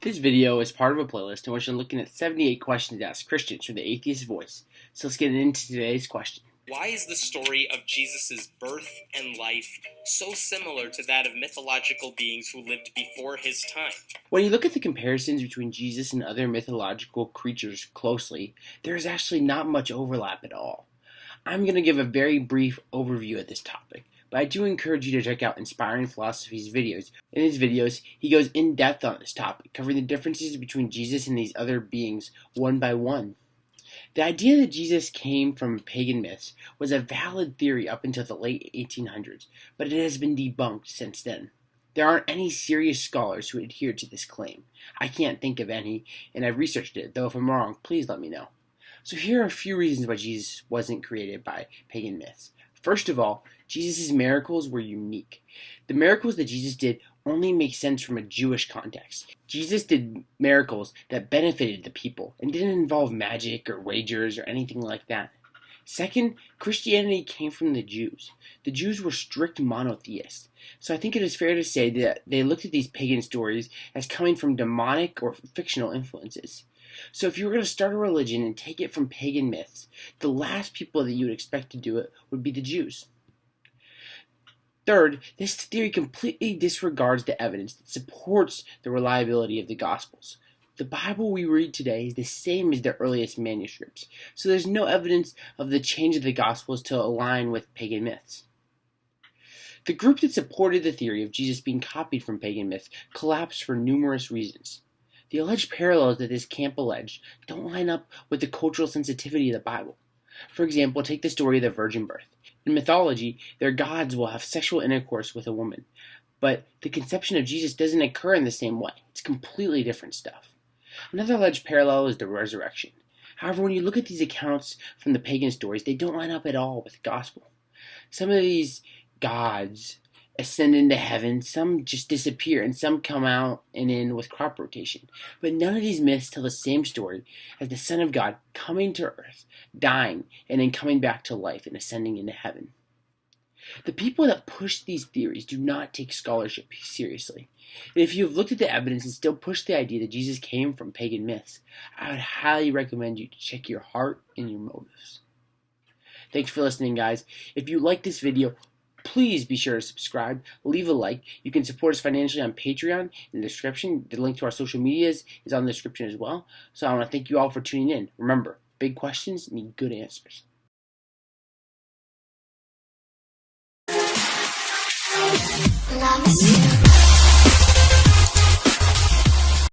This video is part of a playlist in which I'm looking at 78 questions asked Christians from the Atheist Voice. So let's get into today's question. Why is the story of Jesus' birth and life so similar to that of mythological beings who lived before his time? When you look at the comparisons between Jesus and other mythological creatures closely, there is actually not much overlap at all. I'm going to give a very brief overview of this topic, but I do encourage you to check out Inspiring Philosophy's videos. In his videos, he goes in depth on this topic, covering the differences between Jesus and these other beings one by one. The idea that Jesus came from pagan myths was a valid theory up until the late 1800s, but it has been debunked since then. There aren't any serious scholars who adhere to this claim. I can't think of any, and I've researched it, though if I'm wrong, please let me know. So here are a few reasons why Jesus wasn't created by pagan myths. First of all, Jesus' miracles were unique. The miracles that Jesus did only make sense from a Jewish context. Jesus did miracles that benefited the people and didn't involve magic or wagers or anything like that. Second, Christianity came from the Jews. The Jews were strict monotheists, so I think it is fair to say that they looked at these pagan stories as coming from demonic or fictional influences. So if you were going to start a religion and take it from pagan myths, the last people that you would expect to do it would be the Jews. Third, this theory completely disregards the evidence that supports the reliability of the Gospels. The Bible we read today is the same as the earliest manuscripts, so there's no evidence of the change of the Gospels to align with pagan myths. The group that supported the theory of Jesus being copied from pagan myths collapsed for numerous reasons. The alleged parallels that this camp alleged don't line up with the cultural sensitivity of the Bible. For example, take the story of the virgin birth. In mythology, their gods will have sexual intercourse with a woman, but the conception of Jesus doesn't occur in the same way. It's completely different stuff. Another alleged parallel is the resurrection. However, when you look at these accounts from the pagan stories, they don't line up at all with the gospel. Some of these gods ascend into heaven, some just disappear, and some come out and in with crop rotation. But none of these myths tell the same story as the Son of God coming to earth, dying, and then coming back to life and ascending into heaven. The people that push these theories do not take scholarship seriously. And if you have looked at the evidence and still push the idea that Jesus came from pagan myths, I would highly recommend you to check your heart and your motives. Thanks for listening, guys. If you like this video, please be sure to subscribe, leave a like. You can support us financially on Patreon in the description. The link to our social medias is on the description as well. So I want to thank you all for tuning in. Remember, big questions need good answers. Love